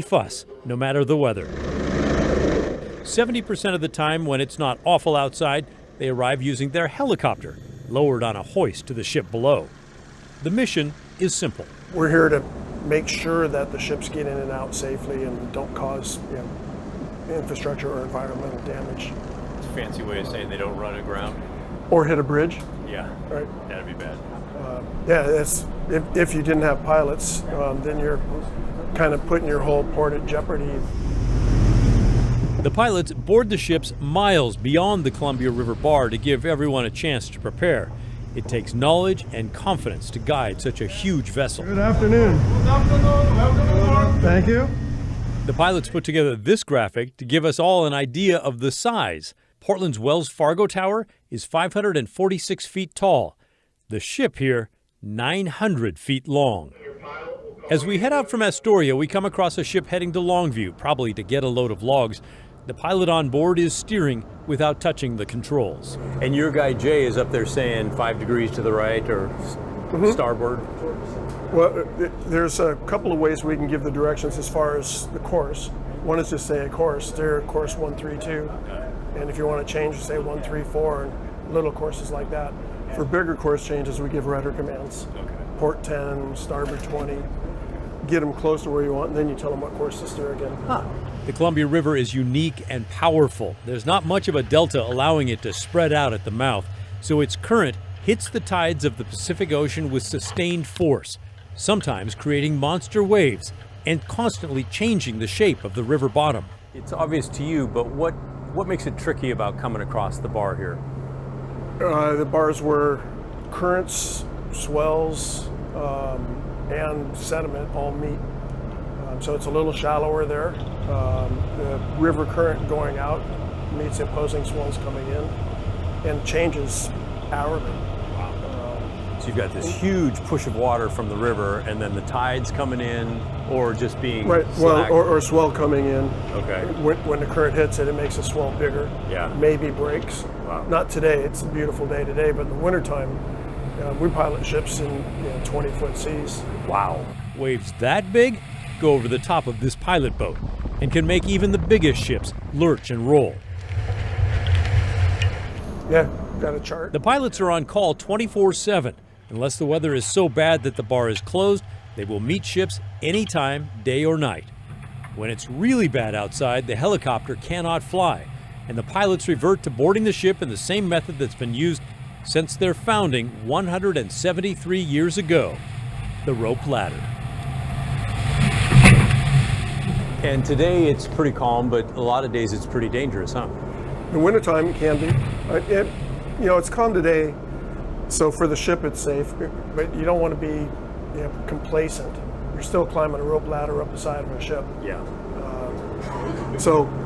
fuss, no matter the weather. 70% of the time when it's not awful outside, they arrive using their helicopter, lowered on a hoist to the ship below. The mission is simple. We're here to make sure that the ships get in and out safely and don't cause infrastructure or environmental damage. It's a fancy way of saying they don't run aground. Or hit a bridge. Yeah, right. That'd be bad. If you didn't have pilots, then you're kind of putting your whole port at jeopardy. The pilots board the ships miles beyond the Columbia River bar to give everyone a chance to prepare. It takes knowledge and confidence to guide such a huge vessel. Good afternoon. Good afternoon. Thank you. The pilots put together this graphic to give us all an idea of the size. Portland's Wells Fargo Tower is 546 feet tall. The ship here, 900 feet long. As we head out from Astoria, we come across a ship heading to Longview, probably to get a load of logs. The pilot on board is steering without touching the controls. And your guy Jay is up there saying 5 degrees to the right or starboard? Well, there's a couple of ways we can give the directions as far as the course. One is just say a course, steer course 132. And if you want to change, say 134 and little courses like that. For bigger course changes, we give rudder commands. Okay. Port 10, starboard 20. Get them close to where you want, and then you tell them what course to steer again. The Columbia River is unique and powerful. There's not much of a delta allowing it to spread out at the mouth, so its current hits the tides of the Pacific Ocean with sustained force, sometimes creating monster waves and constantly changing the shape of the river bottom. It's obvious to you, but what makes it tricky about coming across the bar here? The bars where currents, swells, and sediment all meet. So it's a little shallower there. The river current going out meets opposing swells coming in and changes hourly. So you've got this huge push of water from the river and then the tides coming in or just being right. slack. Well, or swell coming in. Okay. When the current hits it, it makes the swell bigger. Yeah. Maybe breaks. Wow. Not today. It's a beautiful day today, but in the wintertime, we pilot ships in 20-foot seas. Wow. Waves that big go over the top of this pilot boat and can make even the biggest ships lurch and roll. Yeah, got a chart. The pilots are on call 24/7. Unless the weather is so bad that the bar is closed, they will meet ships anytime, day or night. When it's really bad outside, the helicopter cannot fly, and the pilots revert to boarding the ship in the same method that's been used since their founding 173 years ago, the rope ladder. And today it's pretty calm, but a lot of days it's pretty dangerous, huh? The wintertime can be. It's calm today, so for the ship it's safe, but you don't want to be complacent. You're still climbing a rope ladder up the side of a ship. Yeah.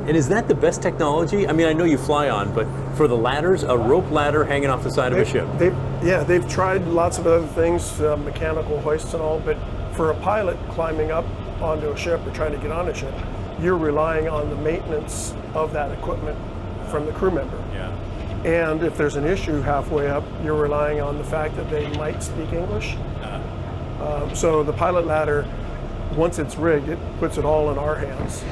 And is that the best technology? I mean, I know you fly on, but for the ladders, a rope ladder hanging off the side of a ship. They've tried lots of other things, mechanical hoists and all, but for a pilot climbing up onto a ship or trying to get on a ship, you're relying on the maintenance of that equipment from the crew member. Yeah. And if there's an issue halfway up, you're relying on the fact that they might speak English. So the pilot ladder, once it's rigged, it puts it all in our hands.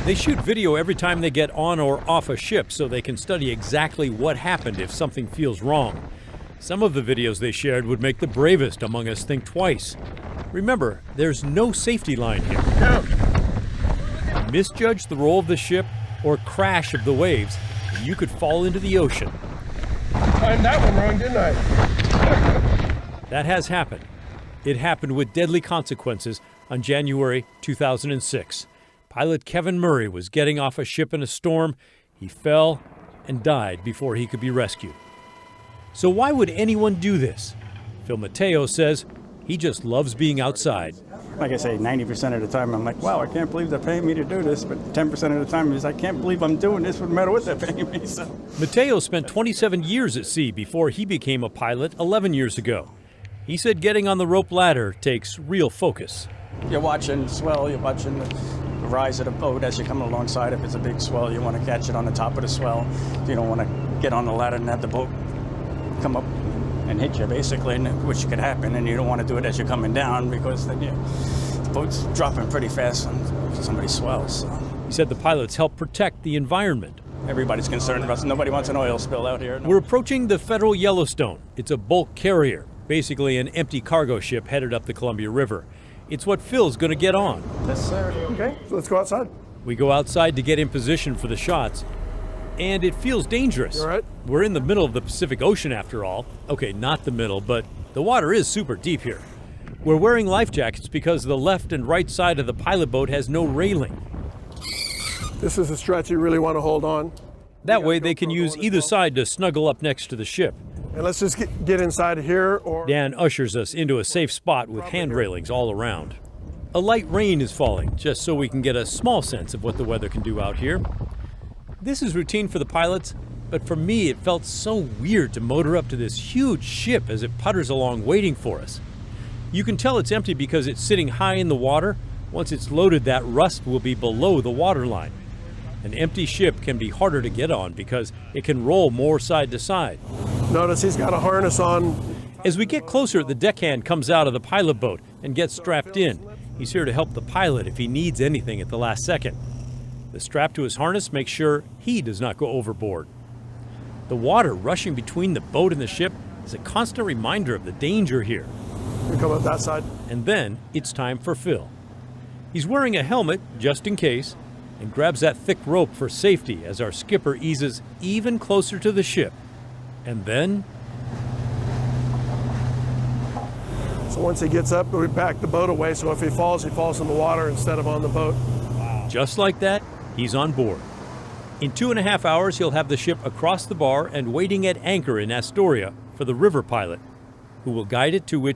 They shoot video every time they get on or off a ship so they can study exactly what happened if something feels wrong. Some of the videos they shared would make the bravest among us think twice. Remember, there's no safety line here. No. Misjudge the roll of the ship or crash of the waves, and you could fall into the ocean. Timed that one wrong, didn't I? That has happened. It happened with deadly consequences on January 2006. Pilot Kevin Murray was getting off a ship in a storm. He fell and died before he could be rescued. So why would anyone do this? Phil Mateo says he just loves being outside. Like I say, 90% of the time I'm like, wow, I can't believe they're paying me to do this. But 10% of the time is I can't believe I'm doing this no matter what they're paying me. So. Mateo spent 27 years at sea before he became a pilot 11 years ago. He said getting on the rope ladder takes real focus. You're watching swell, you're watching the rise of the boat as you're coming alongside. If it's a big swell, you want to catch it on the top of the swell. You don't want to get on the ladder and have the boat come up and hit you, basically, which could happen, and you don't want to do it as you're coming down because then you boat's dropping pretty fast on somebody's swells. So He said the pilots help protect the environment. everybody's concerned about it. Nobody wants an oil spill out here. We're approaching the Federal Yellowstone. It's a bulk carrier, basically an empty cargo ship headed up the Columbia River. It's what Phil's going to get on. Yes, sir. Okay, so let's go outside. We go outside to get in position for the shots, and it feels dangerous. You all right? We're in the middle of the Pacific Ocean after all. Okay, not the middle, but the water is super deep here. We're wearing life jackets because the left and right side of the pilot boat has no railing. This is a stretch you really want to hold on. That way they can use either side to snuggle up next to the ship. And let's just get inside here or... Dan ushers us into a safe spot with hand railings all around. A light rain is falling, just so we can get a small sense of what the weather can do out here. This is routine for the pilots, but for me it felt so weird to motor up to this huge ship as it putters along waiting for us. You can tell it's empty because it's sitting high in the water. Once it's loaded, that rust will be below the waterline. An empty ship can be harder to get on because it can roll more side to side. Notice he's got a harness on. As we get closer, the deckhand comes out of the pilot boat and gets strapped in. He's here to help the pilot if he needs anything at the last second. The strap to his harness makes sure he does not go overboard. The water rushing between the boat and the ship is a constant reminder of the danger here. We come up that side. And then it's time for Phil. He's wearing a helmet just in case and grabs that thick rope for safety as our skipper eases even closer to the ship. And then, So once he gets up, we back the boat away. So if he falls in the water instead of on the boat. just like that, he's on board. In 2.5 hours, he'll have the ship across the bar and waiting at anchor in Astoria for the river pilot, who will guide it to its